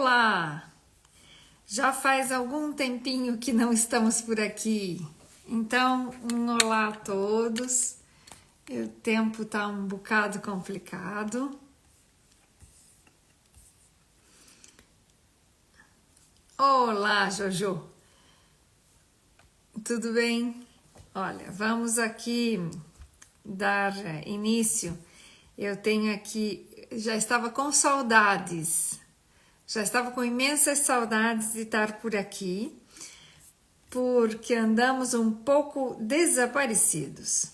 Olá! Já faz algum tempinho que não estamos por aqui, então um olá a todos. O tempo tá um bocado complicado. Olá, Jojo! Tudo bem? Olha, vamos aqui dar início. Eu tenho aqui, já estava com saudades. Já estava com imensas saudades de estar por aqui, porque andamos um pouco desaparecidos.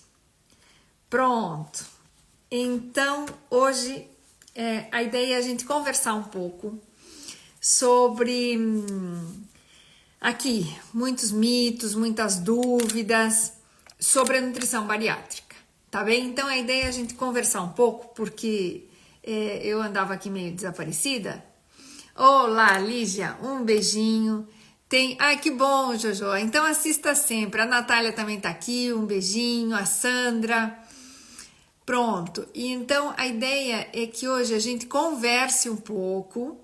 Pronto. Então, hoje a ideia é a gente conversar um pouco sobre aqui muitos mitos, muitas dúvidas sobre a nutrição bariátrica, tá bem? Então, a ideia é a gente conversar um pouco, porque eu andava aqui meio desaparecida. Olá, Lígia, um beijinho. Ai, que bom, Jojo. Então assista sempre. A Natália também tá aqui, um beijinho. A Sandra. Pronto. E então a ideia é que hoje a gente converse um pouco,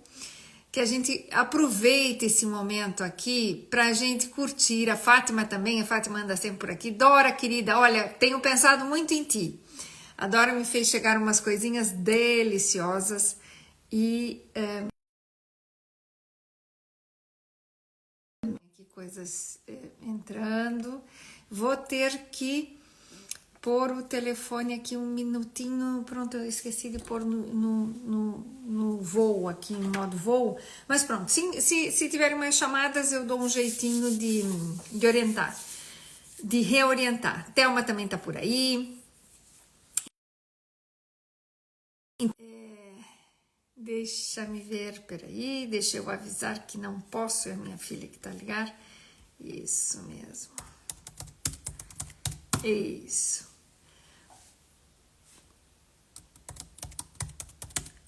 que a gente aproveite esse momento aqui pra gente curtir. A Fátima também, a Fátima anda sempre por aqui. Dora, querida, olha, tenho pensado muito em ti. A Dora me fez chegar umas coisinhas deliciosas e coisas entrando. Vou ter que pôr o telefone aqui um minutinho. Pronto, eu esqueci de pôr no voo aqui, no modo voo. Mas pronto, se tiverem mais chamadas, eu dou um jeitinho de orientar, de reorientar. Thelma também tá por aí. Deixa-me ver, peraí, deixa eu avisar que não posso, é a minha filha que tá a ligar. Isso mesmo. Isso.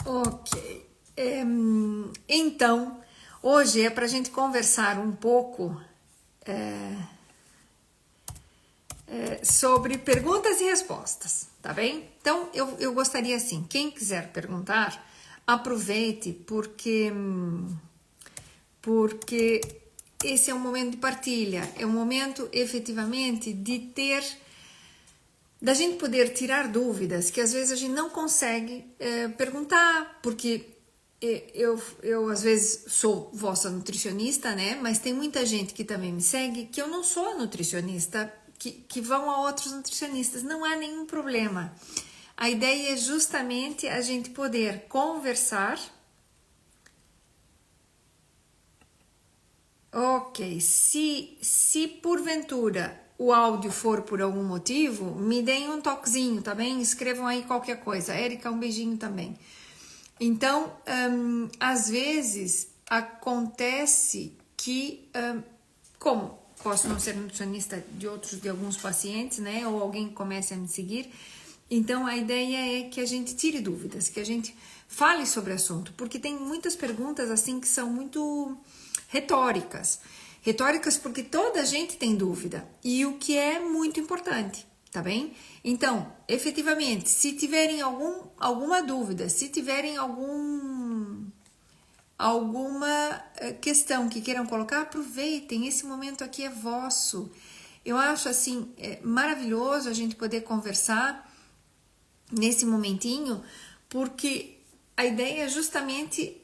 Ok. Então, hoje é para a gente conversar um pouco sobre perguntas e respostas, tá bem? Então, eu gostaria assim, quem quiser perguntar, aproveite, porque esse é um momento de partilha, é um momento efetivamente da gente poder tirar dúvidas que às vezes a gente não consegue perguntar, porque eu às vezes sou vossa nutricionista, né? Mas tem muita gente que também me segue que eu não sou nutricionista, que vão a outros nutricionistas, não há nenhum problema. A ideia é justamente a gente poder conversar. Ok, se porventura o áudio for por algum motivo, me deem um toquezinho, tá bem? Escrevam aí qualquer coisa. Érica, um beijinho também. Então, às vezes acontece que, como posso não ser nutricionista de alguns pacientes, né? Ou alguém comece a me seguir. Então, a ideia é que a gente tire dúvidas, que a gente fale sobre o assunto, porque tem muitas perguntas assim que são muito retóricas porque toda a gente tem dúvida, e o que é muito importante, tá bem? Então, efetivamente, se tiverem alguma dúvida, se tiverem alguma questão que queiram colocar, aproveitem, esse momento aqui é vosso. Eu acho assim maravilhoso a gente poder conversar nesse momentinho, porque a ideia é justamente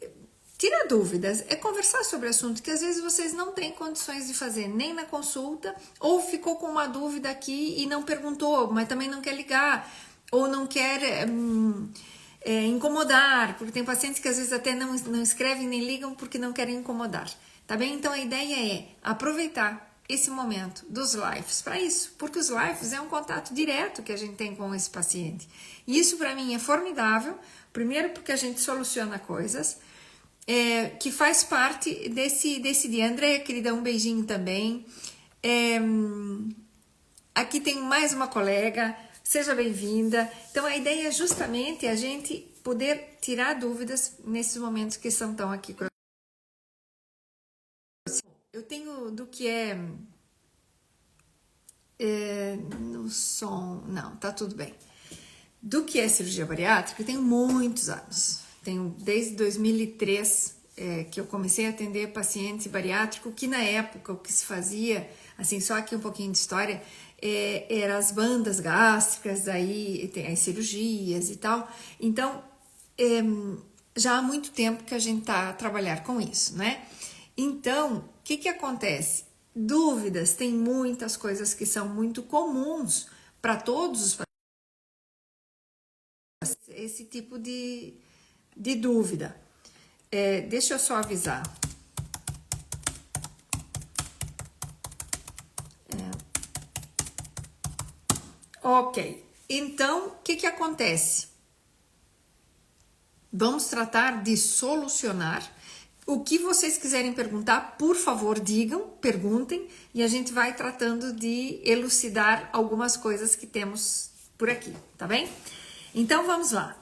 tirar dúvidas, é conversar sobre assunto que às vezes vocês não têm condições de fazer nem na consulta, ou ficou com uma dúvida aqui e não perguntou, mas também não quer ligar, ou não quer incomodar, porque tem pacientes que às vezes até não escrevem nem ligam porque não querem incomodar, tá bem? Então a ideia é aproveitar esse momento dos lives para isso, porque os lives é um contato direto que a gente tem com esse paciente, e isso para mim é formidável, primeiro porque a gente soluciona coisas, que faz parte desse dia. Andréia, querida, um beijinho também. Aqui tem mais uma colega, seja bem-vinda. Então, a ideia é justamente a gente poder tirar dúvidas nesses momentos que estão aqui. Eu tenho do que no som, não, tá tudo bem. Do que é cirurgia bariátrica, eu tenho muitos anos. Tenho desde 2003 que eu comecei a atender paciente bariátrico, que na época o que se fazia, assim, só aqui um pouquinho de história, eram as bandas gástricas, aí tem as cirurgias e tal. Então, já há muito tempo que a gente está a trabalhar com isso, né? Então, o que acontece? Dúvidas, tem muitas coisas que são muito comuns para todos os pacientes, esse tipo de dúvida. Deixa eu só avisar. Ok, então, o que acontece? Vamos tratar de solucionar. O que vocês quiserem perguntar, por favor, digam, perguntem, e a gente vai tratando de elucidar algumas coisas que temos por aqui, tá bem? Então, vamos lá.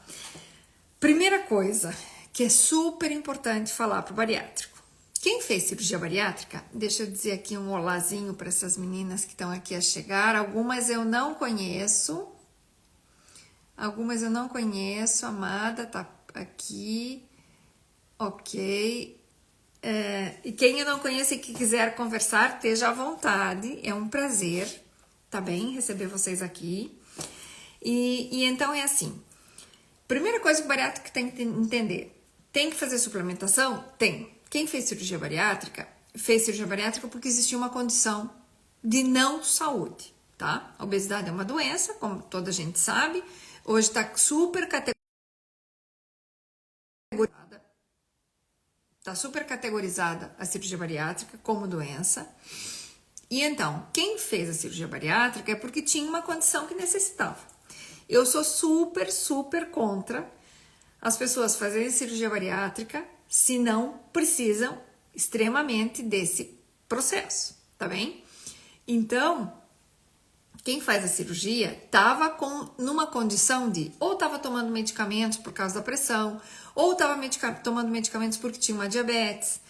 Primeira coisa que é super importante falar para o bariátrico. Quem fez cirurgia bariátrica, deixa eu dizer aqui um olazinho para essas meninas que estão aqui a chegar. Algumas eu não conheço. Amada tá aqui. Ok. E quem eu não conheço e que quiser conversar, esteja à vontade. É um prazer, tá bem? Receber vocês aqui. E então é assim. Primeira coisa que o bariátrico tem que entender. Tem que fazer suplementação? Tem. Quem fez cirurgia bariátrica porque existia uma condição de não saúde, tá? A obesidade é uma doença, como toda a gente sabe. Hoje está super categorizada a cirurgia bariátrica como doença. E então, quem fez a cirurgia bariátrica é porque tinha uma condição que necessitava. Eu sou super contra as pessoas fazerem cirurgia bariátrica se não precisam extremamente desse processo, tá bem? Então, quem faz a cirurgia estava numa condição de ou estava tomando medicamentos por causa da pressão, ou estava tomando medicamentos porque tinha uma diabetes,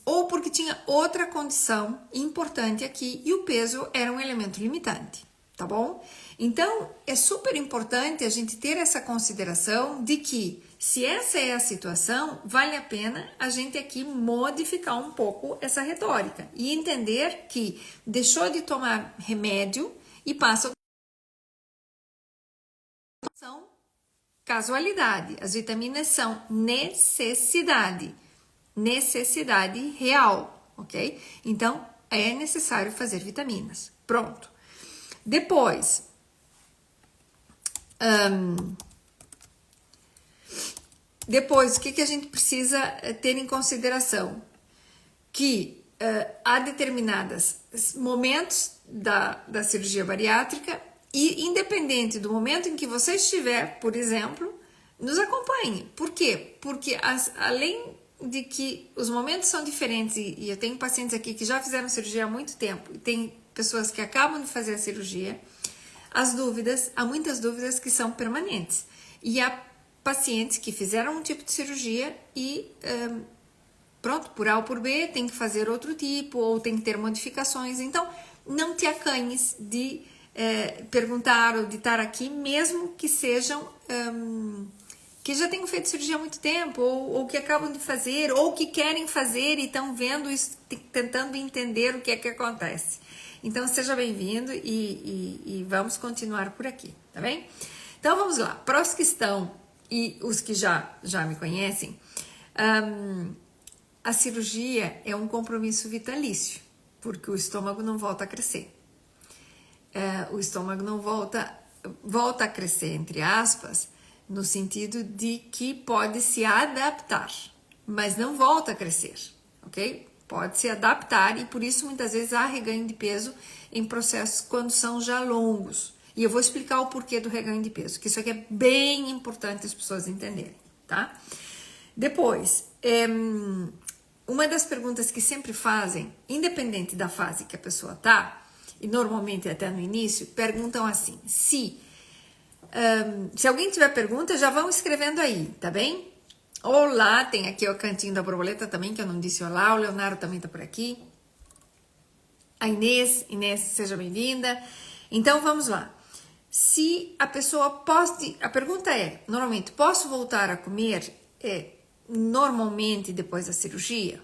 ou porque tinha outra condição importante aqui e o peso era um elemento limitante, tá bom? Então, é super importante a gente ter essa consideração de que, se essa é a situação, vale a pena a gente aqui modificar um pouco essa retórica e entender que deixou de tomar remédio e passa a são casualidade. As vitaminas são necessidade real, ok? Então, é necessário fazer vitaminas. Pronto. Depois, o que a gente precisa ter em consideração? Que há determinados momentos da cirurgia bariátrica e independente do momento em que você estiver, por exemplo, nos acompanhe. Por quê? Porque além de que os momentos são diferentes e eu tenho pacientes aqui que já fizeram cirurgia há muito tempo e tem pessoas que acabam de fazer a cirurgia, há muitas dúvidas que são permanentes. E há pacientes que fizeram um tipo de cirurgia e pronto, por A ou por B, tem que fazer outro tipo ou tem que ter modificações. Então, não te acanhes de perguntar ou de estar aqui, mesmo que sejam que já tenham feito cirurgia há muito tempo ou que acabam de fazer ou que querem fazer e estão vendo isso, tentando entender o que é que acontece. Então, seja bem-vindo e vamos continuar por aqui, tá bem? Então, vamos lá. Para os que estão e os que já me conhecem, a cirurgia é um compromisso vitalício, porque o estômago não volta a crescer. O estômago não volta a crescer, entre aspas, no sentido de que pode se adaptar, mas não volta a crescer, ok? Pode se adaptar e por isso muitas vezes há reganho de peso em processos quando são já longos. E eu vou explicar o porquê do reganho de peso, que isso aqui é bem importante as pessoas entenderem, tá? Depois, uma das perguntas que sempre fazem, independente da fase que a pessoa tá, e normalmente até no início, perguntam assim, se alguém tiver pergunta, já vão escrevendo aí, tá bem? Olá, tem aqui o cantinho da borboleta também, que eu não disse olá, o Leonardo também tá por aqui. A Inês, seja bem-vinda. Então, vamos lá. Se a pessoa a pergunta é, normalmente, posso voltar a comer? normalmente depois da cirurgia?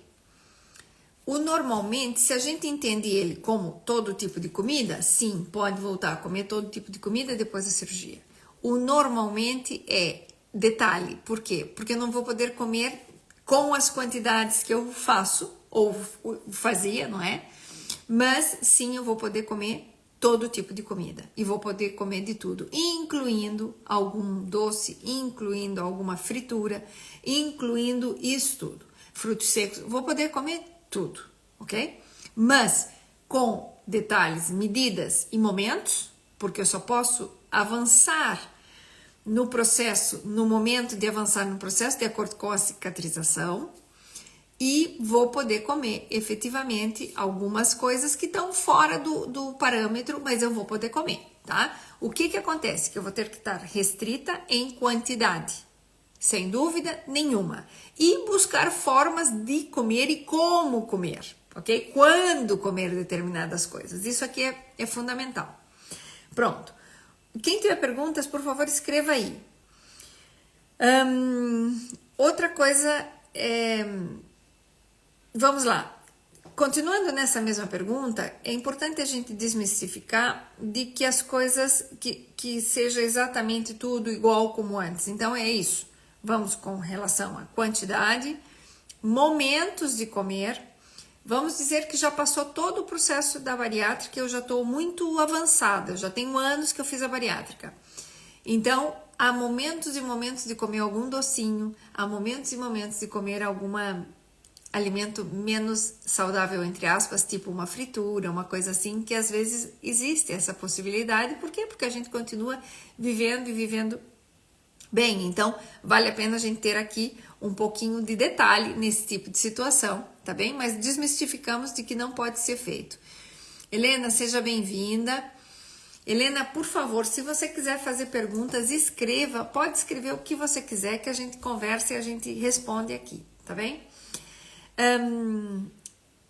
O normalmente, se a gente entende ele como todo tipo de comida, sim, pode voltar a comer todo tipo de comida depois da cirurgia. O normalmente é detalhe, por quê? Porque eu não vou poder comer com as quantidades que eu faço, ou fazia, não é? Mas sim, eu vou poder comer todo tipo de comida e vou poder comer de tudo, incluindo algum doce, incluindo alguma fritura, incluindo isso tudo, frutos secos, vou poder comer tudo, ok? Mas com detalhes, medidas e momentos, porque eu só posso avançar no processo, no momento de avançar no processo, de acordo com a cicatrização, e vou poder comer efetivamente algumas coisas que estão fora do parâmetro, mas eu vou poder comer, tá? O que acontece? Que eu vou ter que estar restrita em quantidade, sem dúvida nenhuma, e buscar formas de comer e como comer, ok? Quando comer determinadas coisas, isso aqui é fundamental. Pronto. Quem tiver perguntas, por favor, escreva aí. Outra coisa vamos lá. Continuando nessa mesma pergunta, é importante a gente desmistificar de que as coisas, que seja exatamente tudo igual como antes. Então é isso. Vamos com relação à quantidade, momentos de comer. Vamos dizer que já passou todo o processo da bariátrica, eu já estou muito avançada, eu já tenho anos que eu fiz a bariátrica. Então, há momentos e momentos de comer algum docinho, há momentos e momentos de comer alguma alimento menos saudável, entre aspas, tipo uma fritura, uma coisa assim, que às vezes existe essa possibilidade. Por quê? Porque a gente continua vivendo e vivendo bem. Então, vale a pena a gente ter aqui um pouquinho de detalhe nesse tipo de situação, tá bem? Mas desmistificamos de que não pode ser feito. Helena, seja bem-vinda. Helena, por favor, se você quiser fazer perguntas, escreva. Pode escrever o que você quiser, que a gente conversa e a gente responde aqui, tá bem?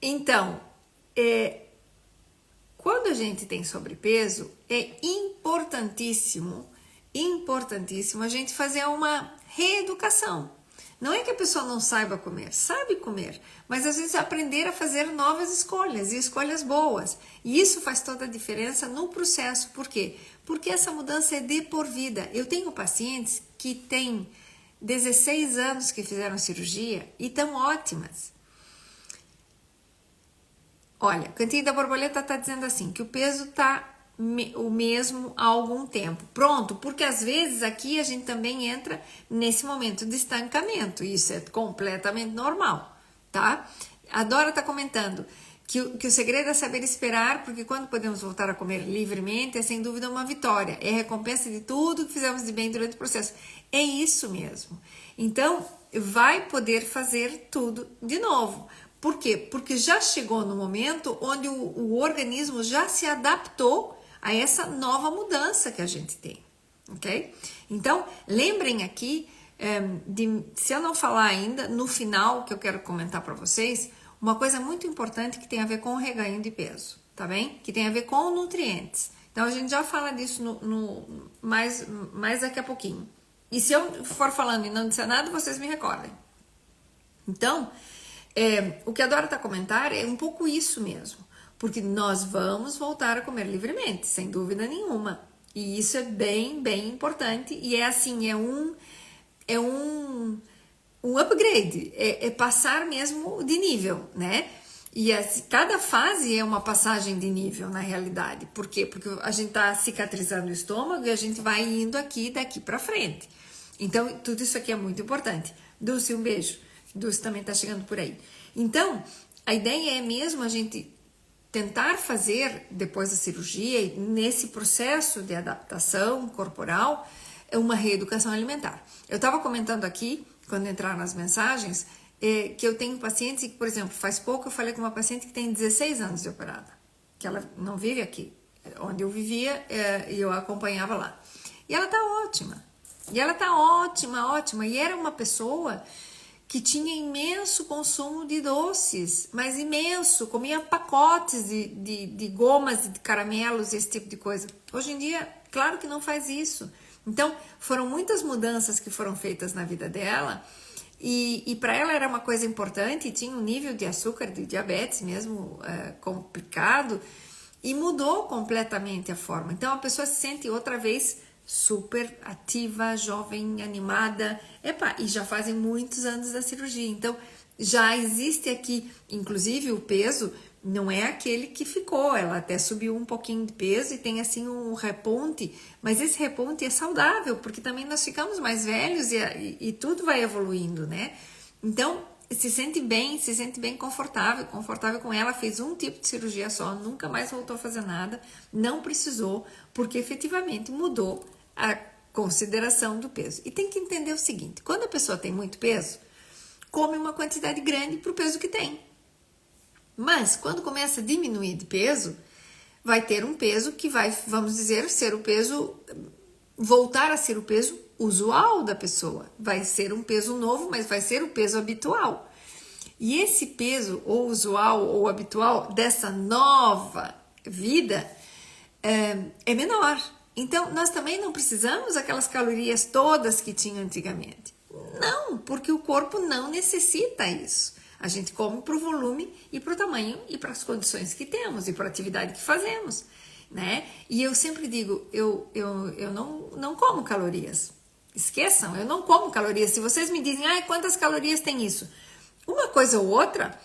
Então, quando a gente tem sobrepeso, é importantíssimo a gente fazer uma reeducação. Não é que a pessoa não saiba comer, sabe comer, mas às vezes aprender a fazer novas escolhas e escolhas boas. E isso faz toda a diferença no processo. Por quê? Porque essa mudança é de por vida. Eu tenho pacientes que têm 16 anos que fizeram cirurgia e estão ótimas. Olha, o Cantinho da Borboleta está dizendo assim, que o peso está o mesmo há algum tempo. Pronto, porque às vezes aqui a gente também entra nesse momento de estancamento, e isso é completamente normal, tá? A Dora está comentando que o segredo é saber esperar, porque quando podemos voltar a comer livremente, é sem dúvida uma vitória, é recompensa de tudo que fizemos de bem durante o processo. É isso mesmo. Então, vai poder fazer tudo de novo. Por quê? Porque já chegou no momento onde o organismo já se adaptou a essa nova mudança que a gente tem, ok? Então, lembrem aqui, se eu não falar ainda, no final que eu quero comentar para vocês, uma coisa muito importante que tem a ver com o reganho de peso, tá bem? Que tem a ver com nutrientes. Então, a gente já fala disso mais daqui a pouquinho. E se eu for falando e não disser nada, vocês me recordem. Então, o que a Dora está comentando é um pouco isso mesmo, porque nós vamos voltar a comer livremente, sem dúvida nenhuma, e isso é bem, bem importante, e é assim, é um upgrade, é passar mesmo de nível, né? E cada fase é uma passagem de nível na realidade. Por quê? Porque a gente está cicatrizando o estômago e a gente vai indo daqui para frente. Então, tudo isso aqui é muito importante. Dulce, um beijo. Dulce também está chegando por aí. Então, a ideia é mesmo a gente tentar fazer, depois da cirurgia, nesse processo de adaptação corporal, uma reeducação alimentar. Eu estava comentando aqui, quando entraram nas mensagens, que eu tenho pacientes que, por exemplo, faz pouco eu falei com uma paciente que tem 16 anos de operada, que ela não vive aqui, onde eu vivia e eu acompanhava lá. E ela tá ótima. Ótima. E era uma pessoa que tinha imenso consumo de doces, mas imenso, comia pacotes de gomas, de caramelos, esse tipo de coisa. Hoje em dia, claro que não faz isso. Então, foram muitas mudanças que foram feitas na vida dela, E para ela era uma coisa importante, tinha um nível de açúcar, de diabetes mesmo complicado, e mudou completamente a forma. Então a pessoa se sente outra vez super ativa, jovem, animada, e já fazem muitos anos da cirurgia. Então já existe aqui, inclusive o peso não é aquele que ficou, ela até subiu um pouquinho de peso e tem assim um reponte, mas esse reponte é saudável, porque também nós ficamos mais velhos e tudo vai evoluindo, né? Então, se sente bem confortável com ela, fez um tipo de cirurgia só, nunca mais voltou a fazer nada, não precisou, porque efetivamente mudou a consideração do peso. E tem que entender o seguinte, quando a pessoa tem muito peso, come uma quantidade grande para o peso que tem. Mas quando começa a diminuir de peso, vai ter um peso que vai, vamos dizer, ser o peso, voltar a ser o peso usual da pessoa. Vai ser um peso novo, mas vai ser o peso habitual. E esse peso, ou usual ou habitual, dessa nova vida, é menor. Então, nós também não precisamos aquelas calorias todas que tinha antigamente. Não, porque o corpo não necessita isso. A gente come para o volume e para o tamanho e para as condições que temos e para a atividade que fazemos, né? E eu sempre digo, eu não como calorias. Esqueçam, eu não como calorias. Se vocês me dizem, quantas calorias tem isso? Uma coisa ou outra,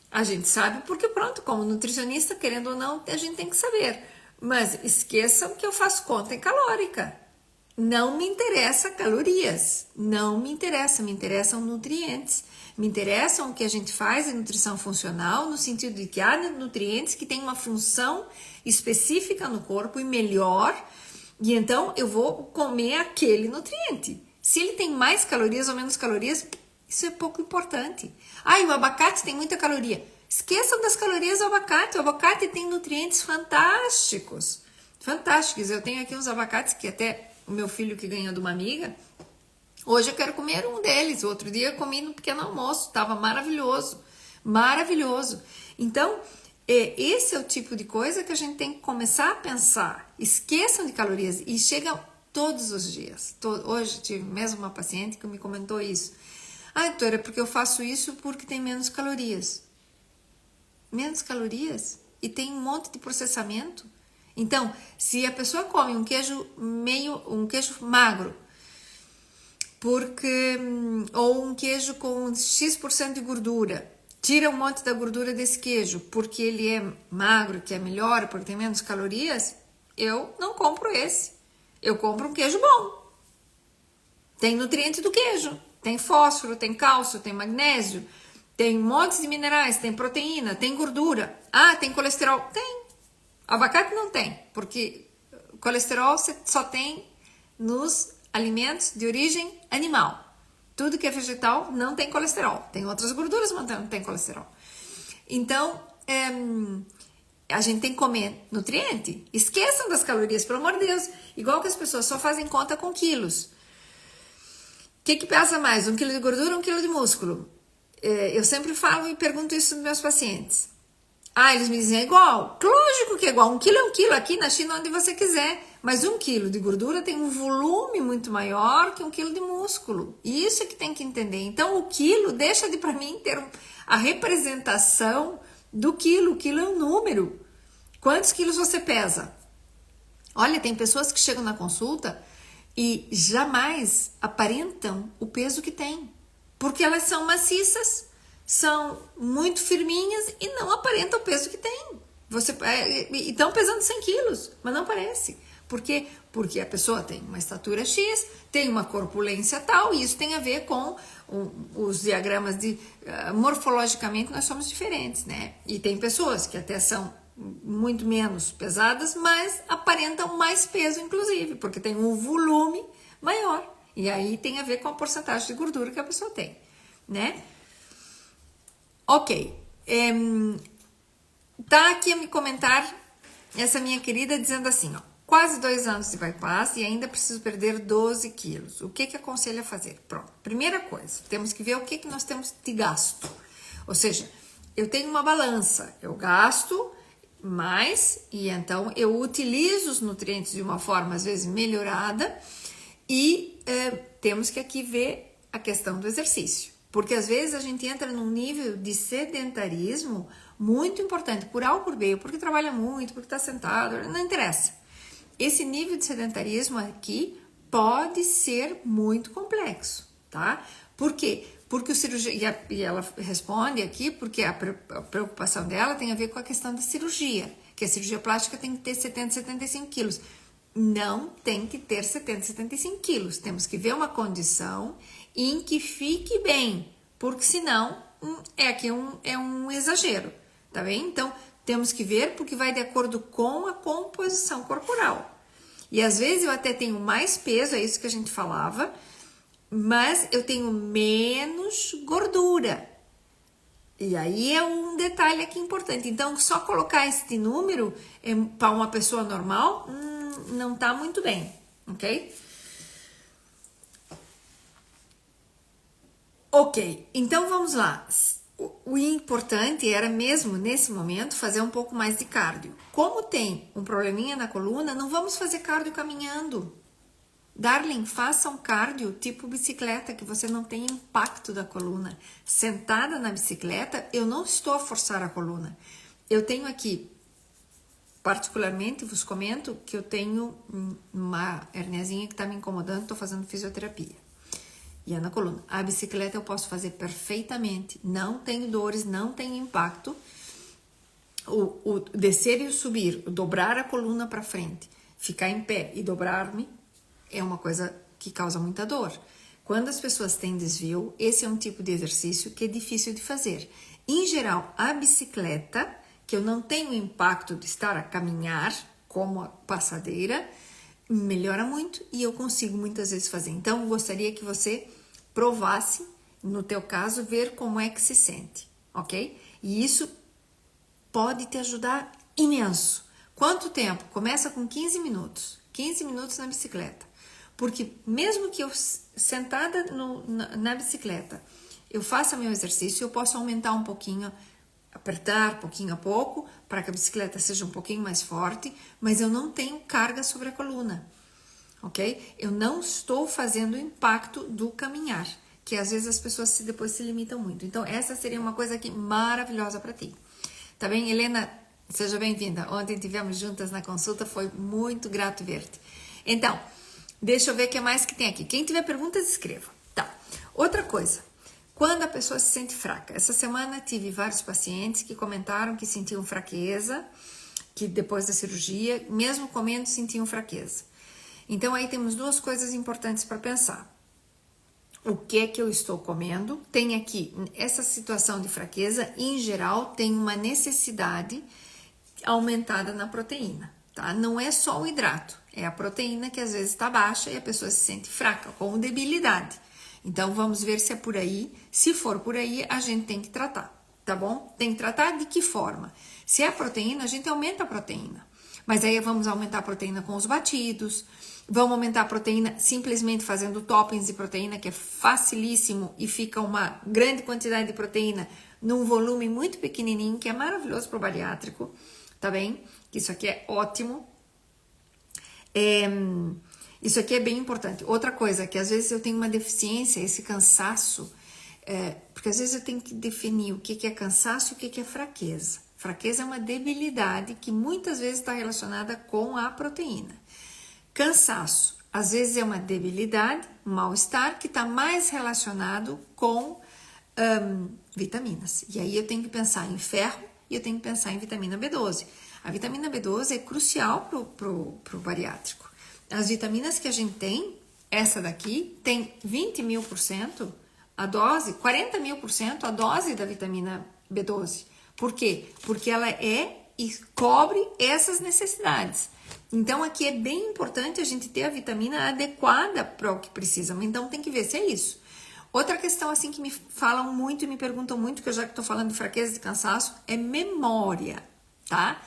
a gente sabe porque pronto, como nutricionista, querendo ou não, a gente tem que saber. Mas esqueçam que eu faço conta em calórica. Não me interessa calorias, não me interessa, me interessam nutrientes. Me interessam o que a gente faz em nutrição funcional, no sentido de que há nutrientes que têm uma função específica no corpo e melhor, e então eu vou comer aquele nutriente. Se ele tem mais calorias ou menos calorias, isso é pouco importante. O abacate tem muita caloria. Esqueçam das calorias do abacate. O abacate tem nutrientes fantásticos. Fantásticos. Eu tenho aqui uns abacates que até o meu filho que ganhou de uma amiga, hoje eu quero comer um deles. O outro dia eu comi no pequeno almoço, estava maravilhoso, maravilhoso. Então, esse é o tipo de coisa que a gente tem que começar a pensar. Esqueçam de calorias e chegam todos os dias. Hoje tive mesmo uma paciente que me comentou isso. Doutora, porque eu faço isso porque tem menos calorias. Menos calorias? E tem um monte de processamento. Então, se a pessoa come um queijo magro, ou um queijo com X% de gordura, tira um monte da gordura desse queijo porque ele é magro, que é melhor, porque tem menos calorias, eu não compro esse. Eu compro um queijo bom. Tem nutrientes do queijo, tem fósforo, tem cálcio, tem magnésio, tem montes de minerais, tem proteína, tem gordura. Tem colesterol? Tem. Abacate não tem, porque colesterol você só tem nos alimentos de origem animal. Tudo que é vegetal não tem colesterol. Tem outras gorduras, mas não tem colesterol. Então, a gente tem que comer nutriente. Esqueçam das calorias, pelo amor de Deus. Igual que as pessoas só fazem conta com quilos. O que pesa mais? 1 quilo de gordura ou 1 quilo de músculo? Eu sempre falo e pergunto isso nos meus pacientes. Eles me dizem, é igual. Lógico que é igual. 1 quilo é 1 quilo aqui na China, onde você quiser. Mas 1 quilo de gordura tem um volume muito maior que 1 quilo de músculo. E isso é que tem que entender. Então, o quilo deixa de, para mim, ter a representação do quilo. O quilo é um número. Quantos quilos você pesa? Olha, tem pessoas que chegam na consulta e jamais aparentam o peso que tem. Porque elas são maciças, são muito firminhas e não aparentam o peso que tem. Estão pesando 100 quilos, mas não parece. Por quê? Porque a pessoa tem uma estatura X, tem uma corpulência tal, e isso tem a ver com os diagramas de... morfologicamente nós somos diferentes, né? E tem pessoas que até são muito menos pesadas, mas aparentam mais peso, inclusive, porque tem um volume maior. E aí tem a ver com a porcentagem de gordura que a pessoa tem, né? Ok. Tá aqui a me comentar essa minha querida dizendo assim, quase 2 anos de bypass e ainda preciso perder 12 quilos. O que aconselha a fazer? Pronto. Primeira coisa, temos que ver o que nós temos de gasto. Ou seja, eu tenho uma balança, eu gasto mais e então eu utilizo os nutrientes de uma forma às vezes melhorada e temos que aqui ver a questão do exercício. Porque às vezes a gente entra num nível de sedentarismo muito importante, por A ou por B, porque trabalha muito, porque está sentado, não interessa. Esse nível de sedentarismo aqui pode ser muito complexo, tá? Por quê? Porque o cirurgião, e ela responde aqui, porque a preocupação dela tem a ver com a questão da cirurgia, que a cirurgia plástica tem que ter 70, 75 quilos. Não tem que ter 70, 75 quilos. Temos que ver uma condição em que fique bem, porque senão é um exagero, tá bem? Então, temos que ver porque vai de acordo com a composição corporal. E às vezes eu até tenho mais peso, é isso que a gente falava, mas eu tenho menos gordura. E aí é um detalhe aqui importante. Então, só colocar este número para uma pessoa normal não tá muito bem, ok? Ok, então vamos lá. O importante era mesmo, nesse momento, fazer um pouco mais de cardio. Como tem um probleminha na coluna, não vamos fazer cardio caminhando. Darling, faça um cardio tipo bicicleta, que você não tem impacto da coluna. Sentada na bicicleta, eu não estou a forçar a coluna. Eu tenho aqui, particularmente, vos comento que eu tenho uma herniazinha que está me incomodando, estou fazendo fisioterapia. E é na coluna. A bicicleta eu posso fazer perfeitamente, não tenho dores, não tenho impacto. O descer e o subir, o dobrar a coluna para frente, ficar em pé e dobrar-me, é uma coisa que causa muita dor. Quando as pessoas têm desvio, esse é um tipo de exercício que é difícil de fazer. Em geral, a bicicleta, que eu não tenho impacto de estar a caminhar, como a passadeira, melhora muito e eu consigo muitas vezes fazer. Então, eu gostaria que você provasse, no teu caso, ver como é que se sente, ok? E isso pode te ajudar imenso. Quanto tempo? Começa com 15 minutos. 15 minutos na bicicleta. Porque mesmo que eu sentada na bicicleta, eu faça meu exercício, eu posso aumentar um pouquinho, apertar pouquinho a pouco, para que a bicicleta seja um pouquinho mais forte, mas eu não tenho carga sobre a coluna, ok? Eu não estou fazendo o impacto do caminhar, que às vezes as pessoas depois se limitam muito. Então, essa seria uma coisa aqui maravilhosa para ti. Tá bem, Helena? Seja bem-vinda. Ontem tivemos juntas na consulta, foi muito grato ver-te. Então, deixa eu ver o que mais que tem aqui. Quem tiver perguntas, escreva. Tá. Outra coisa, quando a pessoa se sente fraca. Essa semana tive vários pacientes que comentaram que sentiam fraqueza, que depois da cirurgia, mesmo comendo, sentiam fraqueza. Então, aí temos duas coisas importantes para pensar. O que é que eu estou comendo? Tem aqui, essa situação de fraqueza, em geral, tem uma necessidade aumentada na proteína, tá? Não é só o hidrato, é a proteína que às vezes está baixa e a pessoa se sente fraca, com debilidade. Então, vamos ver se é por aí. Se for por aí, a gente tem que tratar, tá bom? Tem que tratar de que forma? Se é a proteína, a gente aumenta a proteína. Mas aí vamos aumentar a proteína com os batidos, vamos aumentar a proteína simplesmente fazendo toppings de proteína, que é facilíssimo e fica uma grande quantidade de proteína num volume muito pequenininho, que é maravilhoso para o bariátrico, tá bem? Isso aqui é ótimo. Isso aqui é bem importante. Outra coisa, que às vezes eu tenho uma deficiência, esse cansaço, porque às vezes eu tenho que definir o que é cansaço e o que é fraqueza. Fraqueza é uma debilidade que muitas vezes está relacionada com a proteína. Cansaço, às vezes é uma debilidade, um mal-estar que está mais relacionado com vitaminas. E aí eu tenho que pensar em ferro e eu tenho que pensar em vitamina B12. A vitamina B12 é crucial pro bariátrico. As vitaminas que a gente tem, essa daqui, tem 20.000% a dose, 40.000% a dose da vitamina B12. Por quê? Porque ela e cobre essas necessidades. Então, aqui é bem importante a gente ter a vitamina adequada para o que precisa. Então, tem que ver se é isso. Outra questão, assim, que me falam muito e me perguntam muito, que eu já estou falando de fraqueza e de cansaço, é memória, tá?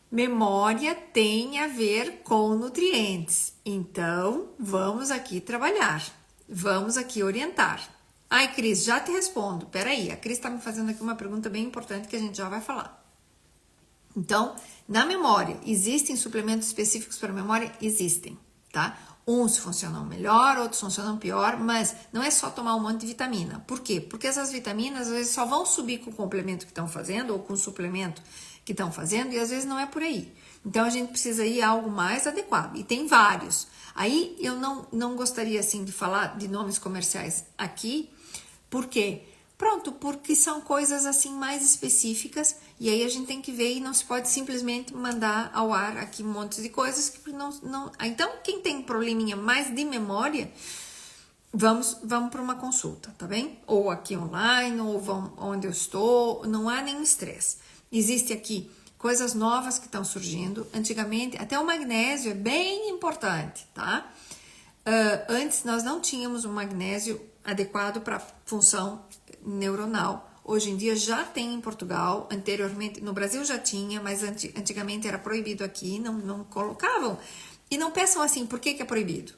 Memória tem a ver com nutrientes. Então, vamos aqui trabalhar. Vamos aqui orientar. Ai, Cris, já te respondo. Peraí, a Cris está me fazendo aqui uma pergunta bem importante que a gente já vai falar. Então, na memória, existem suplementos específicos para memória? Existem, tá? Uns funcionam melhor, outros funcionam pior, mas não é só tomar um monte de vitamina. Por quê? Porque essas vitaminas às vezes só vão subir com o complemento que estão fazendo ou com o suplemento que estão fazendo e às vezes não é por aí. Então a gente precisa ir a algo mais adequado e tem vários. Aí eu não gostaria assim de falar de nomes comerciais aqui, por quê? Pronto, porque são coisas assim mais específicas e aí a gente tem que ver e não se pode simplesmente mandar ao ar aqui um monte de coisas que não... Então, quem tem probleminha mais de memória, vamos para uma consulta, tá bem? Ou aqui online, ou vão onde eu estou, não há nenhum estresse. Existe aqui coisas novas que estão surgindo. Antigamente, até o magnésio é bem importante, tá? Antes nós não tínhamos um magnésio adequado para função neuronal. Hoje em dia já tem em Portugal, anteriormente no Brasil já tinha, mas antigamente era proibido aqui, não colocavam. E não pensam assim, por que é proibido?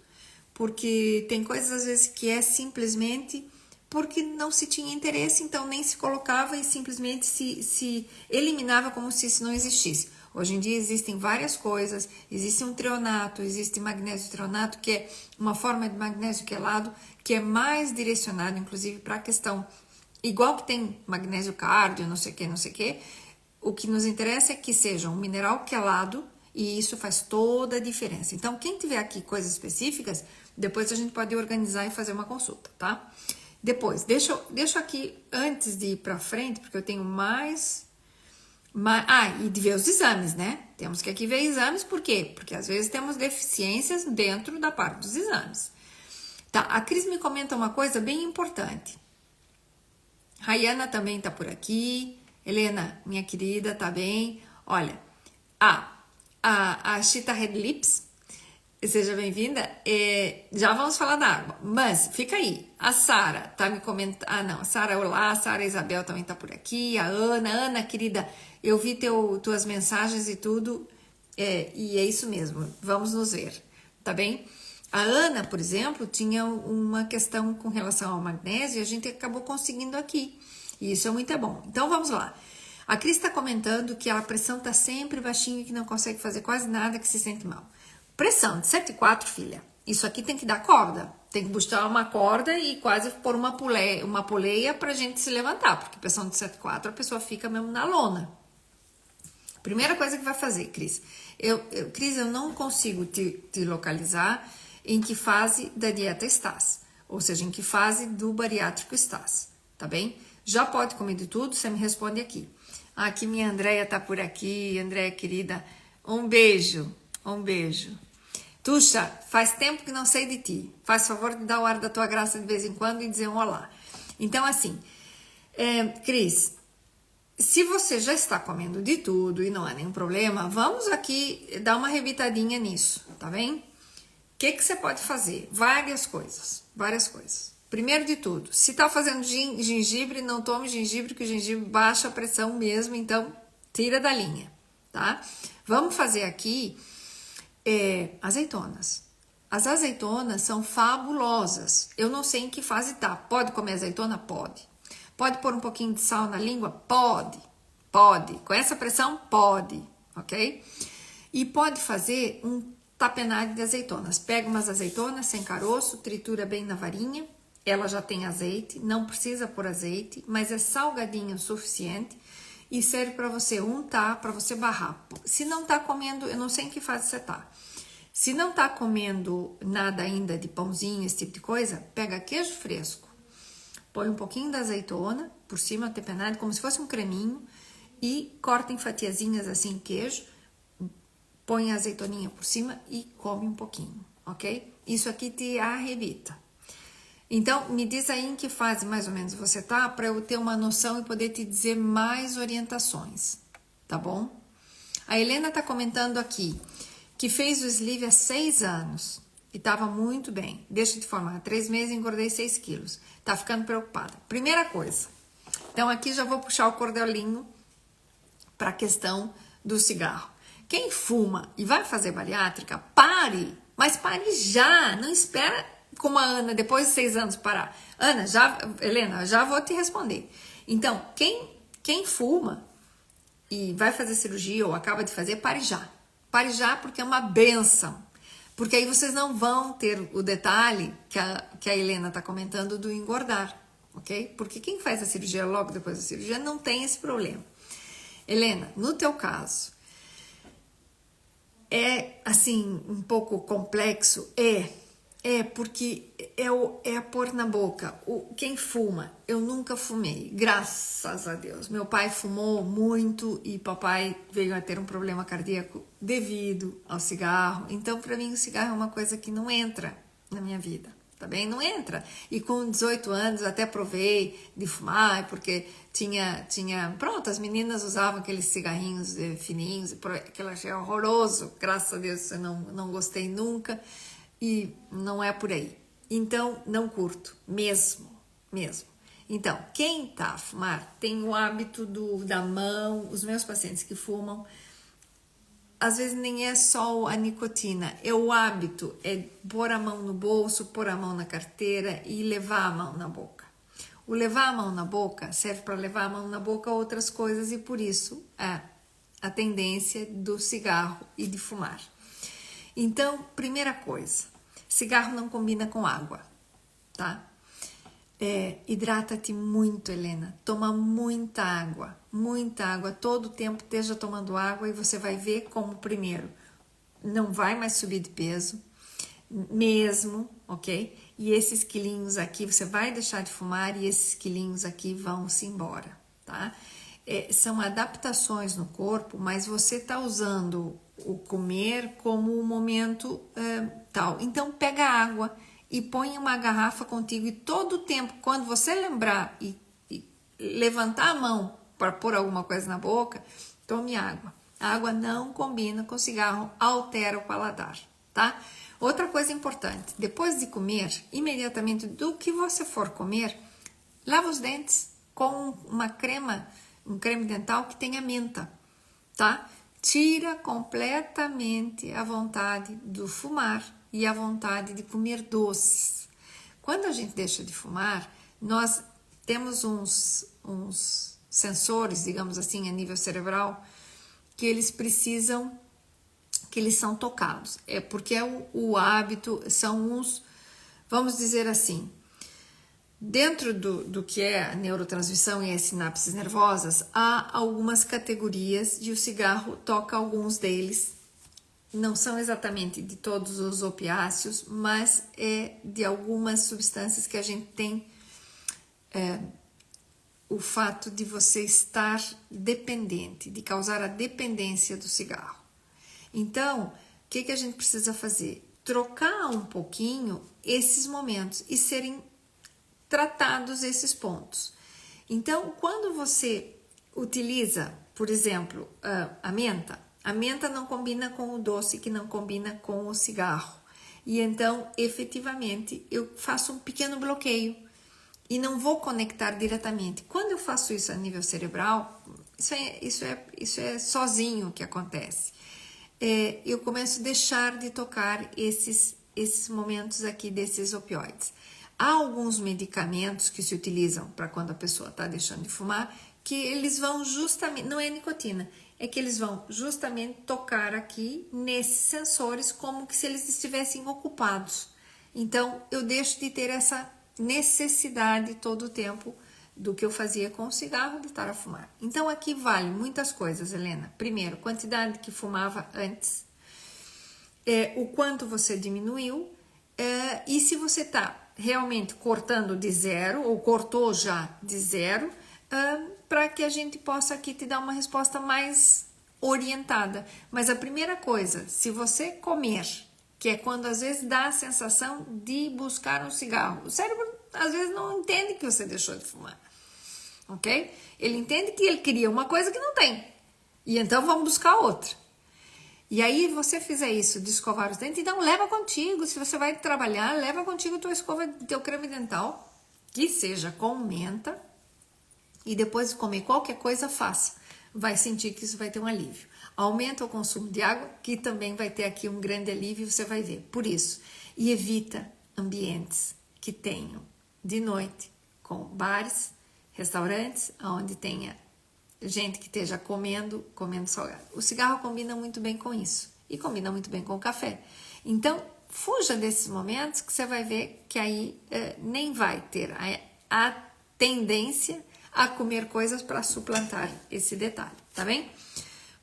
Porque tem coisas às vezes que é simplesmente porque não se tinha interesse, então nem se colocava e simplesmente se eliminava como se isso não existisse. Hoje em dia existem várias coisas, existe um treonato, existe magnésio treonato, que é uma forma de magnésio quelado, que é mais direcionado, inclusive, para a questão, igual que tem magnésio cardio, não sei o que, o que nos interessa é que seja um mineral quelado, e isso faz toda a diferença. Então, quem tiver aqui coisas específicas, depois a gente pode organizar e fazer uma consulta, tá? Depois, deixa aqui, antes de ir para frente, porque eu tenho mais... e de ver os exames, né? Temos que aqui ver exames, por quê? Porque às vezes temos deficiências dentro da parte dos exames. Tá, a Cris me comenta uma coisa bem importante. Rayana também tá por aqui. Helena, minha querida, tá bem? Olha, a Chita Red Lips, seja bem-vinda. Já vamos falar da água, mas fica aí. A Sara tá me comentando. Não, a Sara, olá. A Sara Isabel também tá por aqui. A Ana, querida, eu vi tuas mensagens e tudo, e é isso mesmo. Vamos nos ver, tá bem? A Ana, por exemplo, tinha uma questão com relação ao magnésio e a gente acabou conseguindo aqui. E isso é muito bom. Então vamos lá. A Cris está comentando que a pressão está sempre baixinha e que não consegue fazer quase nada, que se sente mal. Pressão de 7,4, filha. Isso aqui tem que dar corda. Tem que buscar uma corda e quase pôr uma poleia pra gente se levantar. Porque pressão de 7,4 a pessoa fica mesmo na lona. Primeira coisa que vai fazer, Cris. Cris, eu não consigo te localizar em que fase da dieta estás. Ou seja, em que fase do bariátrico estás. Tá bem? Já pode comer de tudo? Você me responde aqui. Aqui minha Andréia tá por aqui. Andréia, querida. Um beijo. Um beijo. Tuxa, faz tempo que não sei de ti. Faz favor de dar o ar da tua graça de vez em quando e dizer um olá. Então, assim, Cris, se você já está comendo de tudo e não há nenhum problema, vamos aqui dar uma revitadinha nisso, tá bem? O que você pode fazer? Várias coisas. Primeiro de tudo, se tá fazendo gengibre, não tome gengibre, que o gengibre baixa a pressão mesmo, então tira da linha, tá? Vamos fazer aqui azeitonas. As azeitonas são fabulosas. Eu não sei em que fase tá. Pode comer azeitona? Pode. Pode pôr um pouquinho de sal na língua? Pode. Com essa pressão? Pode, ok? E pode fazer um tapenade de azeitonas. Pega umas azeitonas sem caroço, tritura bem na varinha. Ela já tem azeite, não precisa pôr azeite, mas é salgadinho o suficiente. E serve para você untar, para você barrar. Se não tá comendo, eu não sei em que fase você tá. Se não tá comendo nada ainda de pãozinho, esse tipo de coisa, pega queijo fresco. Põe um pouquinho da azeitona por cima, temperado, como se fosse um creminho. E corta em fatiazinhas assim, queijo. Põe a azeitoninha por cima e come um pouquinho, ok? Isso aqui te arrebita. Então, me diz aí em que fase mais ou menos você tá, para eu ter uma noção e poder te dizer mais orientações, tá bom? A Helena tá comentando aqui que fez o sleeve há 6 anos e tava muito bem. Deixa de formar, há 3 meses engordei 6 quilos. Tá ficando preocupada. Primeira coisa, então aqui já vou puxar o cordelinho para a questão do cigarro. Quem fuma e vai fazer bariátrica, pare, mas pare já, não espera como a Ana, depois de 6 anos parar. Helena, já vou te responder. Então, quem fuma e vai fazer cirurgia ou acaba de fazer, pare já. Pare já porque é uma benção. Porque aí vocês não vão ter o detalhe que a Helena está comentando do engordar, ok? Porque quem faz a cirurgia logo depois da cirurgia não tem esse problema. Helena, no teu caso, é assim um pouco complexo? Porque é pôr na boca. Quem fuma, eu nunca fumei, graças a Deus. Meu pai fumou muito e papai veio a ter um problema cardíaco devido ao cigarro. Então, para mim, o cigarro é uma coisa que não entra na minha vida, tá bem? Não entra. E com 18 anos até provei de fumar, porque pronto, as meninas usavam aqueles cigarrinhos fininhos, aquilo eu achei horroroso. Graças a Deus eu não gostei nunca. E não é por aí. Então, não curto, mesmo. Então, quem tá a fumar tem o hábito da mão. Os meus pacientes que fumam, às vezes nem é só a nicotina, é o hábito, é pôr a mão no bolso, pôr a mão na carteira e levar a mão na boca. O levar a mão na boca serve para levar a mão na boca outras coisas e por isso é a tendência do cigarro e de fumar. Então, primeira coisa, cigarro não combina com água, tá? Hidrata-te muito, Helena. Toma muita água, todo o tempo esteja tomando água e você vai ver como, primeiro, não vai mais subir de peso, mesmo, ok? E esses quilinhos aqui, você vai deixar de fumar e esses quilinhos aqui vão-se embora, tá? São adaptações no corpo, mas você está usando o comer como um momento tal. Então, pega água e põe uma garrafa contigo e todo o tempo, quando você lembrar e levantar a mão para pôr alguma coisa na boca, tome água. A água não combina com cigarro, altera o paladar, tá? Outra coisa importante, depois de comer, imediatamente do que você for comer, lava os dentes com um creme dental que tenha menta, tá? Tira completamente a vontade do fumar e a vontade de comer doces. Quando a gente deixa de fumar, nós temos uns sensores, digamos assim, a nível cerebral, que eles são tocados. Porque o hábito são vamos dizer assim, dentro do que é a neurotransmissão e as sinapses nervosas, há algumas categorias e o cigarro toca alguns deles. Não são exatamente de todos os opiáceos, mas é de algumas substâncias que a gente tem o fato de você estar dependente, de causar a dependência do cigarro. Então, o que a gente precisa fazer? Trocar um pouquinho esses momentos e serem tratados esses pontos. Então, quando você utiliza, por exemplo, a menta não combina com o doce, que não combina com o cigarro. E então, efetivamente, eu faço um pequeno bloqueio e não vou conectar diretamente. Quando eu faço isso a nível cerebral, isso é sozinho que acontece. Eu começo a deixar de tocar esses momentos aqui desses opioides. Há alguns medicamentos que se utilizam para quando a pessoa está deixando de fumar, que eles vão justamente, não é nicotina, é que eles vão justamente tocar aqui nesses sensores como que se eles estivessem ocupados. Então, eu deixo de ter essa necessidade todo o tempo do que eu fazia com o cigarro de estar a fumar. Então, aqui vale muitas coisas, Helena. Primeiro, quantidade que fumava antes, o quanto você diminuiu, e se você está realmente cortando de zero ou cortou já de zero, para que a gente possa aqui te dar uma resposta mais orientada. Mas a primeira coisa, se você comer, que é quando às vezes dá a sensação de buscar um cigarro, o cérebro às vezes não entende que você deixou de fumar, ok? Ele entende que ele queria uma coisa que não tem, e então vamos buscar outra. E aí você fizer isso de escovar os dentes, então leva contigo, se você vai trabalhar, leva contigo tua escova, teu creme dental, que seja com menta, e depois de comer qualquer coisa, faça. Vai sentir que isso vai ter um alívio. Aumenta o consumo de água, que também vai ter aqui um grande alívio, você vai ver. Por isso, e evita ambientes que tenham de noite, com bares, restaurantes, onde tenha gente que esteja comendo salgado. O cigarro combina muito bem com isso e combina muito bem com o café. Então, fuja desses momentos que você vai ver que aí nem vai ter a tendência a comer coisas para suplantar esse detalhe, tá bem?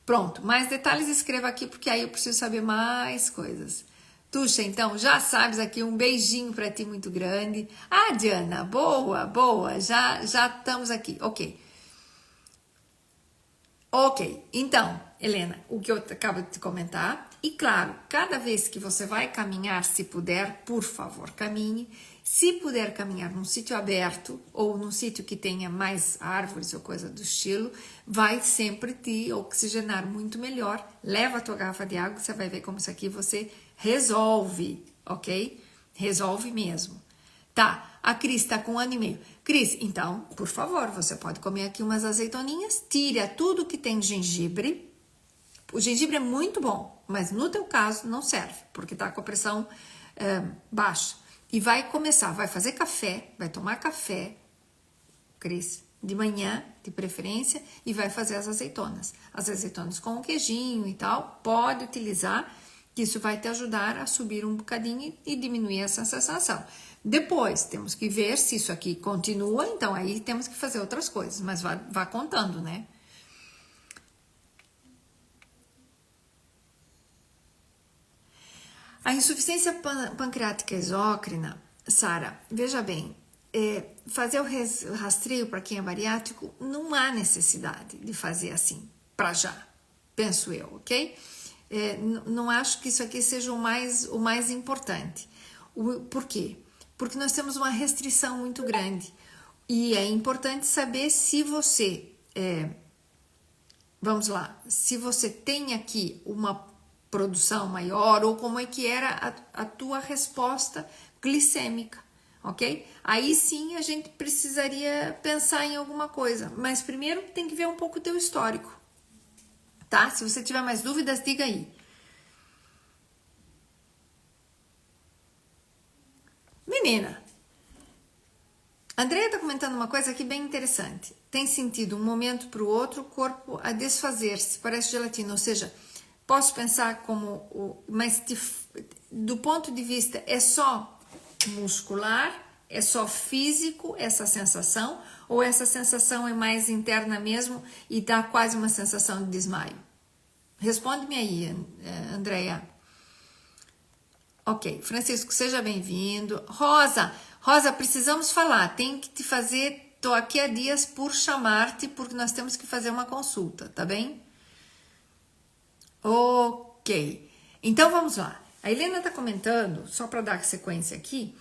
Pronto, mais detalhes escreva aqui porque aí eu preciso saber mais coisas. Tuxa, então, já sabes aqui, um beijinho para ti muito grande. Ah, Diana, boa, já estamos aqui, ok. Ok, então, Helena, o que eu acabo de te comentar, e claro, cada vez que você vai caminhar, se puder, por favor, caminhe. Se puder caminhar num sítio aberto ou num sítio que tenha mais árvores ou coisa do estilo, vai sempre te oxigenar muito melhor. Leva a tua garrafa de água, você vai ver como isso aqui você resolve, ok? Resolve mesmo. Tá, a Cris tá com 1 ano e meio. Cris, então, por favor, você pode comer aqui umas azeitoninhas, tira tudo que tem gengibre. O gengibre é muito bom, mas no teu caso não serve, porque tá com a pressão baixa. E vai começar, vai fazer café, vai tomar café, Cris, de manhã, de preferência, e vai fazer as azeitonas. As azeitonas com um queijinho e tal, pode utilizar, que isso vai te ajudar a subir um bocadinho e diminuir essa sensação. Depois, temos que ver se isso aqui continua, então aí temos que fazer outras coisas, mas vá contando, né? A insuficiência pancreática exócrina, Sara, veja bem, fazer o rastreio para quem é bariátrico, não há necessidade de fazer assim, para já, penso eu, ok? Não acho que isso aqui seja o mais importante. Por quê? Porque nós temos uma restrição muito grande e é importante saber se você, vamos lá, se você tem aqui uma produção maior ou como é que era a tua resposta glicêmica, ok? Aí sim a gente precisaria pensar em alguma coisa, mas primeiro tem que ver um pouco o teu histórico, tá? Se você tiver mais dúvidas, diga aí. Menina, Andrea tá comentando uma coisa aqui bem interessante. Tem sentido um momento para o outro o corpo a desfazer-se, parece gelatina, ou seja, posso pensar como, mas do ponto de vista é só muscular, é só físico essa sensação, ou essa sensação é mais interna mesmo e dá quase uma sensação de desmaio? Responde-me aí, Andrea. Ok, Francisco, seja bem-vindo. Rosa, precisamos falar, tem que te fazer, tô aqui há dias por chamar-te, porque nós temos que fazer uma consulta, tá bem? Ok, então vamos lá. A Helena tá comentando, só para dar sequência aqui,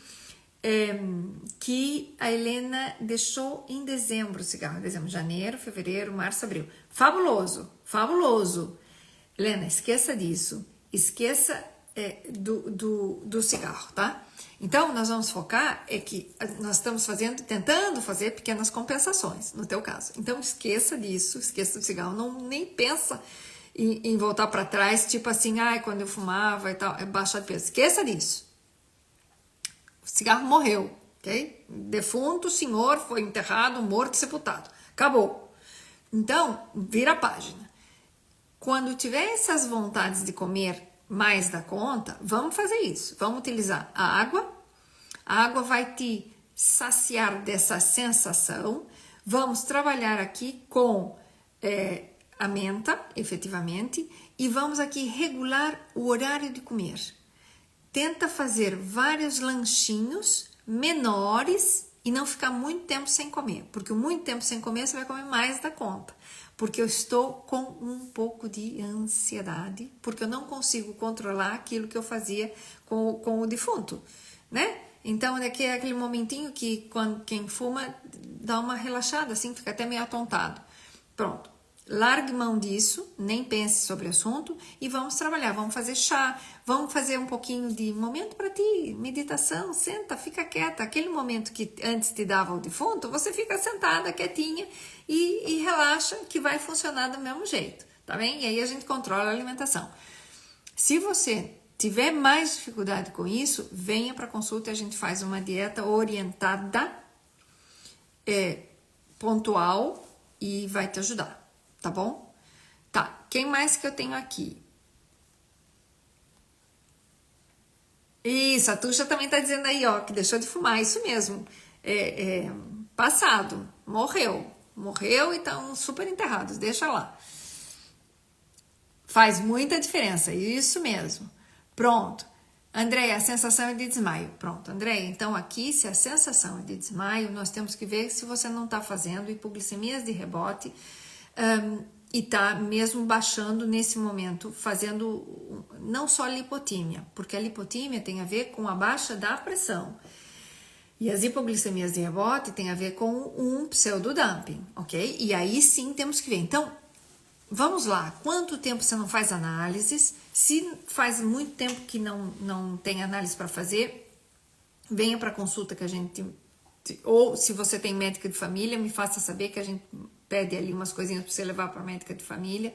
que a Helena deixou em dezembro o cigarro. Dezembro, janeiro, fevereiro, março, abril. Fabuloso, fabuloso. Helena, esqueça disso. Esqueça do cigarro, tá? Então, nós vamos focar que nós estamos tentando fazer pequenas compensações, no teu caso. Então, esqueça disso, esqueça do cigarro. Não, nem pensa em voltar para trás, tipo assim, quando eu fumava e tal, baixar de peso. Esqueça disso. O cigarro morreu, ok? Defunto, senhor, foi enterrado, morto, sepultado. Acabou. Então, vira a página. Quando tiver essas vontades de comer mais da conta, vamos fazer isso. Vamos utilizar a água. A água vai te saciar dessa sensação. Vamos trabalhar aqui com a menta, efetivamente, e vamos aqui regular o horário de comer. Tenta fazer vários lanchinhos menores e não ficar muito tempo sem comer, porque muito tempo sem comer você vai comer mais da conta, porque eu estou com um pouco de ansiedade, porque eu não consigo controlar aquilo que eu fazia com o defunto, né? Então, é aquele momentinho que quem fuma dá uma relaxada, assim, fica até meio atontado. Pronto. Largue mão disso, nem pense sobre o assunto e vamos trabalhar, vamos fazer chá, vamos fazer um pouquinho de momento para ti, meditação, senta, fica quieta, aquele momento que antes te dava o defunto, você fica sentada, quietinha e relaxa que vai funcionar do mesmo jeito, tá bem? E aí a gente controla a alimentação. Se você tiver mais dificuldade com isso, venha para consulta e a gente faz uma dieta orientada, pontual e vai te ajudar. Tá bom? Tá, quem mais que eu tenho aqui? Isso, a Tuxa também tá dizendo aí, ó, que deixou de fumar, isso mesmo. Passado, morreu. Morreu e estão super enterrados, deixa lá. Faz muita diferença, isso mesmo. Pronto. Andréia, a sensação é de desmaio. Pronto, Andréia, então aqui, se a sensação é de desmaio, nós temos que ver se você não está fazendo hipoglicemias de rebote e está mesmo baixando nesse momento, fazendo não só lipotímia, porque a lipotímia tem a ver com a baixa da pressão. E as hipoglicemias de rebote tem a ver com um pseudodumping, ok? E aí sim temos que ver. Então, vamos lá, quanto tempo você não faz análises? Se faz muito tempo que não tem análise para fazer, venha para a consulta que a gente... Ou se você tem médica de família, me faça saber que a gente pede ali umas coisinhas para você levar para a médica de família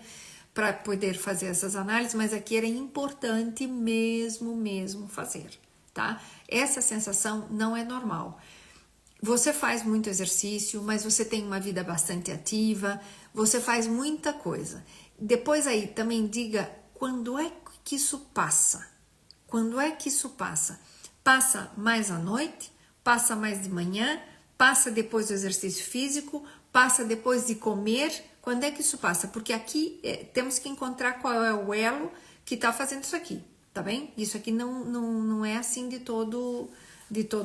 para poder fazer essas análises, mas aqui era importante mesmo fazer, tá? Essa sensação não é normal. Você faz muito exercício, mas você tem uma vida bastante ativa, você faz muita coisa. Depois aí também diga quando é que isso passa. Quando é que isso passa? Passa mais à noite? Passa mais de manhã? Passa depois do exercício físico? Passa depois de comer? Quando é que isso passa? Porque aqui temos que encontrar qual é o elo que está fazendo isso aqui, tá bem? Isso aqui não é assim de todo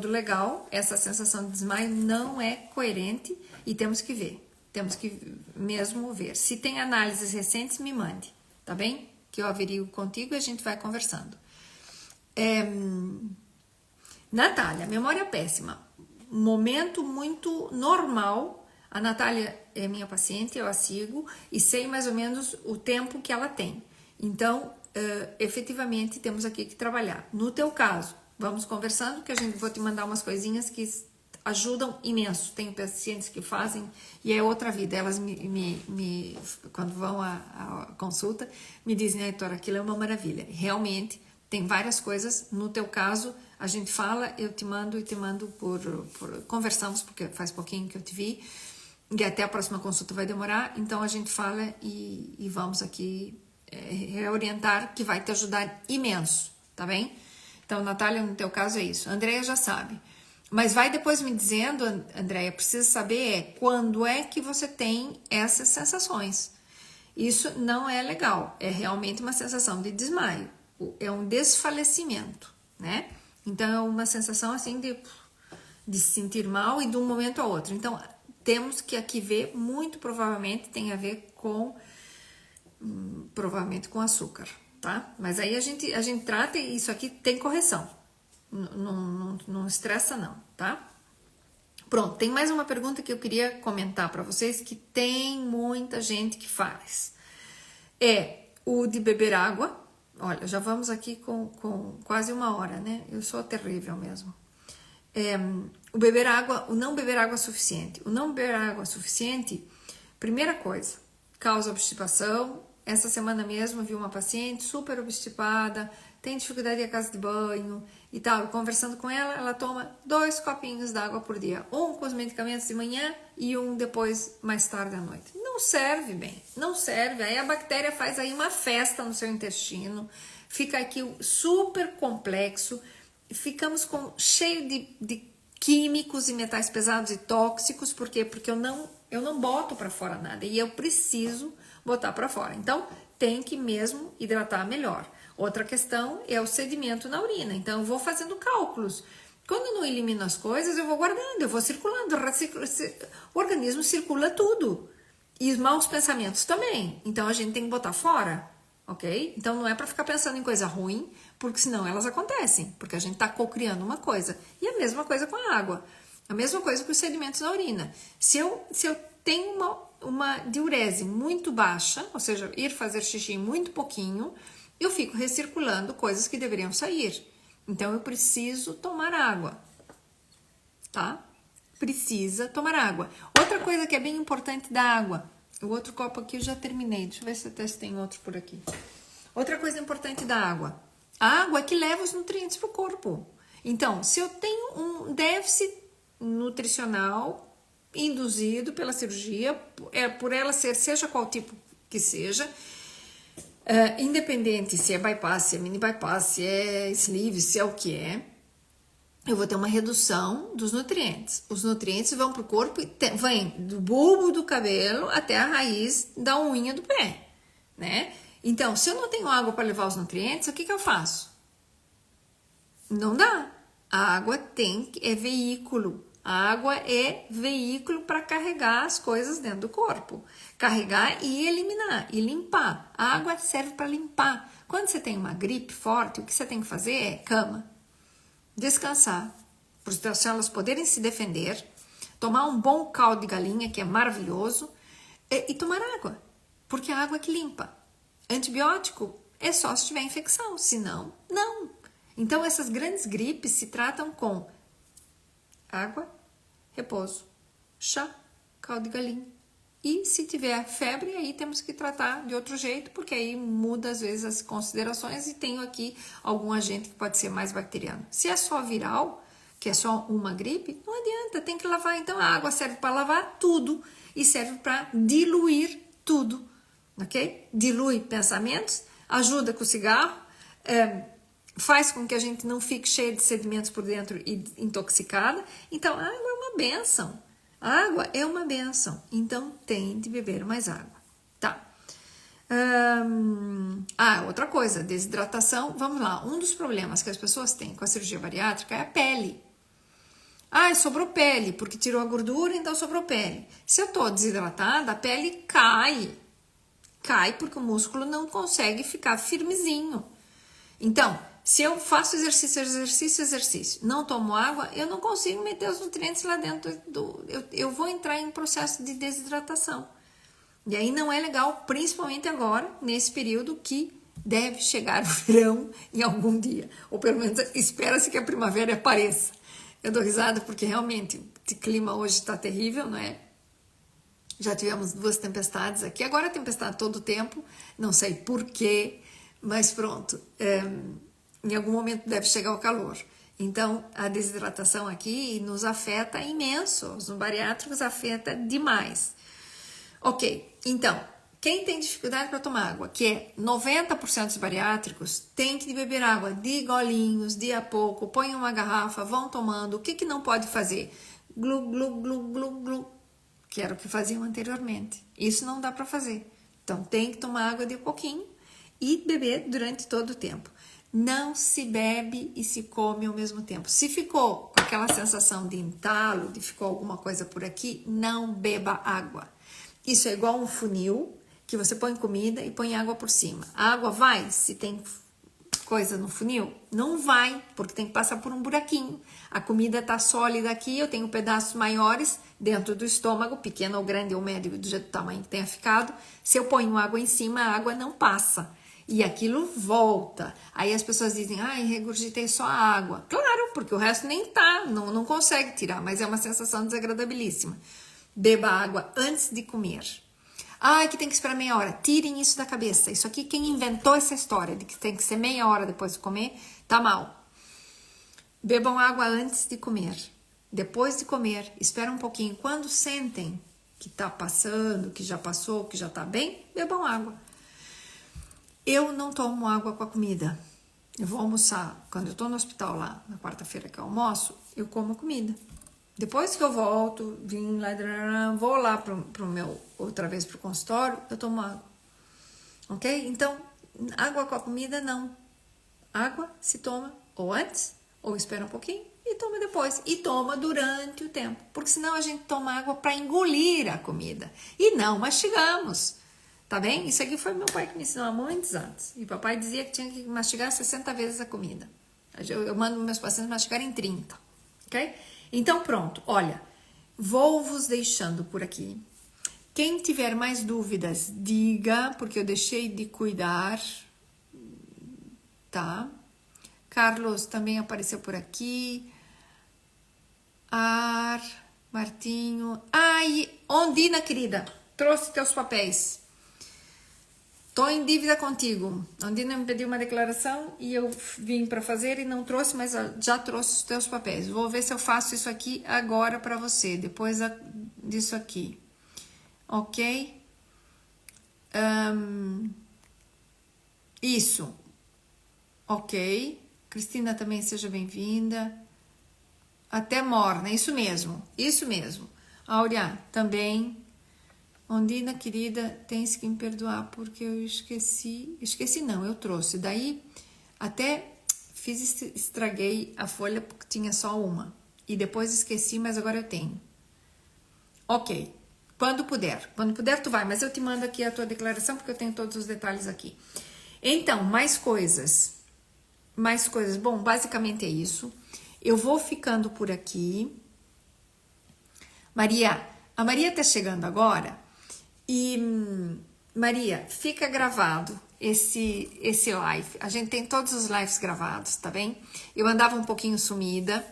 legal. Essa sensação de desmaio não é coerente e temos que ver. Temos que mesmo ver. Se tem análises recentes, me mande, tá bem? Que eu averiguo contigo e a gente vai conversando. Natália, memória péssima. Momento muito normal. A Natália é minha paciente, eu a sigo e sei mais ou menos o tempo que ela tem. Então, efetivamente, temos aqui que trabalhar. No teu caso, vamos conversando, que vou te mandar umas coisinhas que ajudam imenso. Tenho pacientes que fazem e é outra vida. Elas quando vão à consulta, me dizem, Heitor, aquilo é uma maravilha. Realmente, tem várias coisas. No teu caso, a gente fala, eu te mando por conversamos, porque faz pouquinho que eu te vi, e até a próxima consulta vai demorar, então a gente fala e vamos aqui reorientar, que vai te ajudar imenso, tá bem? Então, Natália, no teu caso é isso. Andréia já sabe. Mas vai depois me dizendo, Andréia, precisa saber quando é que você tem essas sensações. Isso não é legal, é realmente uma sensação de desmaio, é um desfalecimento, né? Então, é uma sensação assim de se sentir mal e de um momento a outro. Então, temos que aqui ver, muito provavelmente tem a ver com, provavelmente com açúcar, tá? Mas aí a gente trata e isso aqui tem correção. Não estressa não, tá? Pronto, tem mais uma pergunta que eu queria comentar para vocês, que tem muita gente que faz. É o de beber água. Olha, já vamos aqui com quase 1 hora, né? Eu sou terrível mesmo. O beber água, o não beber água suficiente. O não beber água suficiente, primeira coisa, causa obstipação. Essa semana mesmo eu vi uma paciente super obstipada, tem dificuldade de ir à casa de banho e tal. Conversando com ela, ela toma 2 copinhos d'água por dia. Um com os medicamentos de manhã e um depois, mais tarde à noite. Não serve bem, não serve. Aí a bactéria faz aí uma festa no seu intestino, fica aqui super complexo, ficamos cheio de químicos e metais pesados e tóxicos. Por quê? Porque eu não boto para fora nada e eu preciso botar para fora. Então, tem que mesmo hidratar melhor. Outra questão é o sedimento na urina. Então, eu vou fazendo cálculos. Quando eu não elimino as coisas, eu vou guardando, eu vou circulando. O organismo circula tudo. E os maus pensamentos também. Então, a gente tem que botar fora, ok? Então, não é para ficar pensando em coisa ruim, porque senão elas acontecem. Porque a gente está cocriando uma coisa. E a mesma coisa com a água. A mesma coisa com os sedimentos na urina. Se eu tenho uma diurese muito baixa, ou seja, ir fazer xixi muito pouquinho, eu fico recirculando coisas que deveriam sair. Então, eu preciso tomar água, tá? Precisa tomar água. Outra coisa que é bem importante da água, o outro copo aqui eu já terminei, deixa eu ver se até tem outro por aqui. Outra coisa importante da água, a água é que leva os nutrientes para o corpo. Então, se eu tenho um déficit nutricional induzido pela cirurgia, por ela ser, seja qual tipo que seja, Independente se é bypass, se é mini bypass, se é sleeve, se é o que é, eu vou ter uma redução dos nutrientes. Os nutrientes vão para o corpo e vêm do bulbo do cabelo até a raiz da unha do pé, né? Então, se eu não tenho água para levar os nutrientes, o que eu faço? Não dá. A água é veículo. A água é veículo para carregar as coisas dentro do corpo. Carregar e eliminar, e limpar. A água serve para limpar. Quando você tem uma gripe forte, o que você tem que fazer é cama. Descansar, para as células poderem se defender, tomar um bom caldo de galinha, que é maravilhoso, e tomar água, porque a água é que limpa. Antibiótico é só se tiver infecção, senão, não. Então, essas grandes gripes se tratam com água, repouso, chá, caldo de galinha. E se tiver febre, aí temos que tratar de outro jeito, porque aí muda às vezes as considerações e tenho aqui algum agente que pode ser mais bacteriano. Se é só viral, que é só uma gripe, não adianta, tem que lavar. Então a água serve para lavar tudo e serve para diluir tudo, ok? Dilui pensamentos, ajuda com o cigarro, faz com que a gente não fique cheia de sedimentos por dentro e intoxicada. Então a água é uma bênção. A água é uma bênção, então tem de beber mais água, tá? Outra coisa, desidratação, vamos lá, um dos problemas que as pessoas têm com a cirurgia bariátrica é a pele. Sobrou pele, porque tirou a gordura, então sobrou pele. Se eu tô desidratada, a pele cai porque o músculo não consegue ficar firmezinho. Então, se eu faço exercício, não tomo água, eu não consigo meter os nutrientes lá dentro eu vou entrar em processo de desidratação. E aí não é legal, principalmente agora, nesse período que deve chegar o verão em algum dia. Ou pelo menos espera-se que a primavera apareça. Eu dou risada porque realmente o clima hoje está terrível, não é? Já tivemos 2 tempestades aqui, agora é tempestade todo o tempo, não sei porquê, mas pronto, em algum momento deve chegar o calor. Então, a desidratação aqui nos afeta imenso, os bariátricos afeta demais. Ok, então, quem tem dificuldade para tomar água, que é 90% dos bariátricos, tem que beber água de golinhos, de a pouco, põe uma garrafa, vão tomando. O que não pode fazer? Glu, glu, glu, glu, glu, que era o que faziam anteriormente. Isso não dá para fazer. Então, tem que tomar água de pouquinho e beber durante todo o tempo. Não se bebe e se come ao mesmo tempo. Se ficou com aquela sensação de entalo, de ficou alguma coisa por aqui, não beba água. Isso é igual um funil, que você põe comida e põe água por cima. A água vai, se tem coisa no funil? Não vai, porque tem que passar por um buraquinho. A comida tá sólida aqui, eu tenho pedaços maiores dentro do estômago, pequeno ou grande ou médio, do jeito do tamanho que tenha ficado. Se eu ponho água em cima, a água não passa. E aquilo volta. Aí as pessoas dizem, regurgitei só a água. Claro, porque o resto nem tá, não consegue tirar, mas é uma sensação desagradabilíssima. Beba água antes de comer. Que tem que esperar meia hora. Tirem isso da cabeça. Isso aqui, quem inventou essa história de que tem que ser meia hora depois de comer, tá mal. Bebam água antes de comer. Depois de comer, espera um pouquinho. Quando sentem que tá passando, que já passou, que já tá bem, bebam água. Eu não tomo água com a comida. Eu vou almoçar. Quando eu tô no hospital lá, na quarta-feira que eu almoço, eu como a comida. Depois que eu volto, vou lá pro meu, outra vez pro consultório, eu tomo água. Ok? Então, água com a comida, não. Água se toma ou antes, ou espera um pouquinho e toma depois. E toma durante o tempo. Porque senão a gente toma água para engolir a comida. E não mastigamos. Tá bem? Isso aqui foi meu pai que me ensinou há muitos anos. E papai dizia que tinha que mastigar 60 vezes a comida. Eu mando meus pacientes mastigarem 30. Ok? Então pronto, olha, vou vos deixando por aqui. Quem tiver mais dúvidas, diga, porque eu deixei de cuidar, tá? Carlos também apareceu por aqui. Martinho. Ondina, querida, trouxe teus papéis. Tô em dívida contigo. Ondina me pediu uma declaração e eu vim para fazer e não trouxe, mas já trouxe os teus papéis. Vou ver se eu faço isso aqui agora para você, depois disso aqui. Ok? Isso. Ok. Cristina também seja bem-vinda. Até Morna, isso mesmo, isso mesmo. Áurea também. Ondina, querida, tens que me perdoar porque eu esqueci. Esqueci não, eu trouxe. Daí até estraguei a folha porque tinha só uma. E depois esqueci, mas agora eu tenho. Ok. Quando puder tu vai, mas eu te mando aqui a tua declaração porque eu tenho todos os detalhes aqui. Então, mais coisas. Bom, basicamente é isso. Eu vou ficando por aqui. A Maria tá chegando agora e Maria, fica gravado esse live. A gente tem todos os lives gravados, tá bem? Eu andava um pouquinho sumida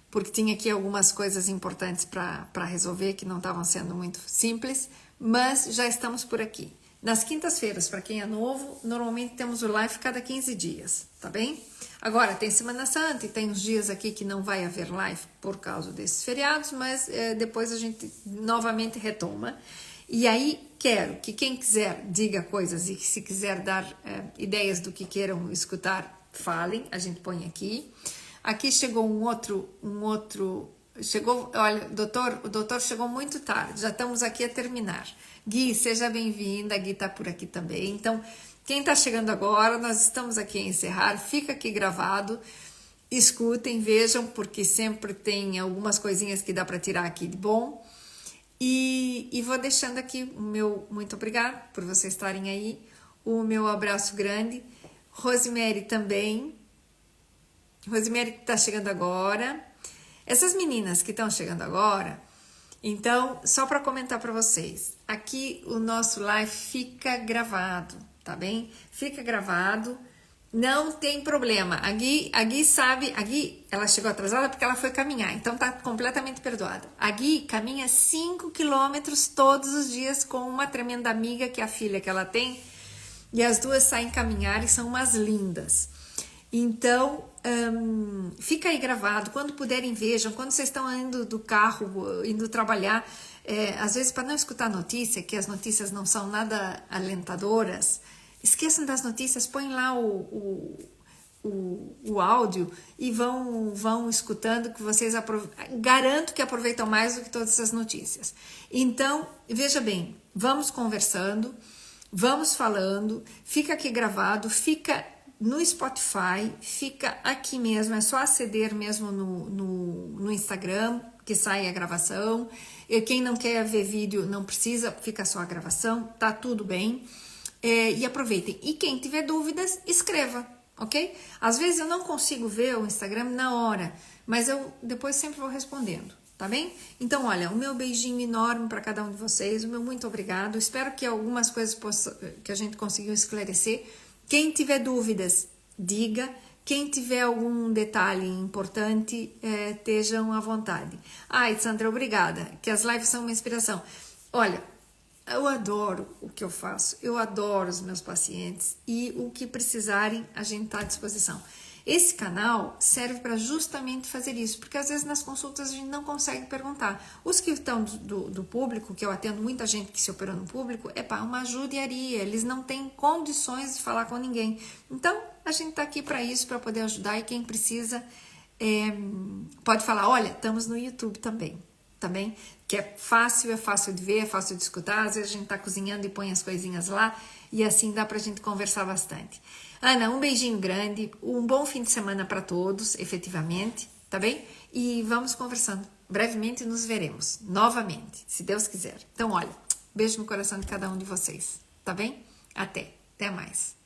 porque tinha aqui algumas coisas importantes para resolver que não estavam sendo muito simples, mas já estamos por aqui. Nas quintas-feiras, para quem é novo, normalmente temos o live cada 15 dias, tá bem? Agora, tem Semana Santa e tem uns dias aqui que não vai haver live por causa desses feriados, mas depois a gente novamente retoma. E aí, quero que quem quiser diga coisas e se quiser dar ideias do que queiram escutar, falem, a gente põe aqui. Aqui chegou um outro chegou, olha, o doutor chegou muito tarde, já estamos aqui a terminar. Gui, seja bem-vinda, a Gui tá por aqui também. Então, quem tá chegando agora, nós estamos aqui a encerrar, fica aqui gravado, escutem, vejam, porque sempre tem algumas coisinhas que dá para tirar aqui de bom. E vou deixando aqui o meu muito obrigado por vocês estarem aí, o meu abraço grande. Rosemary também. Rosemary que tá chegando agora. Essas meninas que estão chegando agora, então, só para comentar para vocês, aqui o nosso live fica gravado, tá bem? Fica gravado, não tem problema. A Gui sabe, a Gui, ela chegou atrasada porque ela foi caminhar, então tá completamente perdoada. A Gui caminha 5 quilômetros todos os dias com uma tremenda amiga que é a filha que ela tem, e as duas saem caminhar e são umas lindas. Então, fica aí gravado, quando puderem vejam, quando vocês estão indo do carro, indo trabalhar, às vezes para não escutar notícia, que as notícias não são nada alentadoras, esqueçam das notícias, põem lá o áudio e vão escutando que vocês garanto que aproveitam mais do que todas essas notícias. Então, veja bem, vamos conversando, vamos falando, fica aqui gravado, fica no Spotify, fica aqui mesmo, é só aceder mesmo no Instagram, que sai a gravação. E quem não quer ver vídeo, não precisa, fica só a gravação, tá tudo bem. E aproveitem. E quem tiver dúvidas, escreva, ok? Às vezes eu não consigo ver o Instagram na hora, mas eu depois sempre vou respondendo, tá bem? Então, olha, o meu beijinho enorme para cada um de vocês, o meu muito obrigado. Espero que algumas coisas que a gente conseguiu esclarecer. Quem tiver dúvidas, diga. Quem tiver algum detalhe importante, estejam à vontade. Ai, Sandra, obrigada, que as lives são uma inspiração. Olha, eu adoro o que eu faço, eu adoro os meus pacientes e o que precisarem, a gente está à disposição. Esse canal serve para justamente fazer isso, porque às vezes nas consultas a gente não consegue perguntar. Os que estão do público, que eu atendo muita gente que se operou no público, é para uma judiaria, eles não têm condições de falar com ninguém. Então, a gente está aqui para isso, para poder ajudar, e quem precisa pode falar, olha, estamos no YouTube também, tá bem? Que é fácil de ver, é fácil de escutar, às vezes a gente está cozinhando e põe as coisinhas lá, e assim dá para a gente conversar bastante. Ana, um beijinho grande, um bom fim de semana para todos, efetivamente, tá bem? E vamos conversando. Brevemente nos veremos, novamente, se Deus quiser. Então, olha, beijo no coração de cada um de vocês, tá bem? Até mais.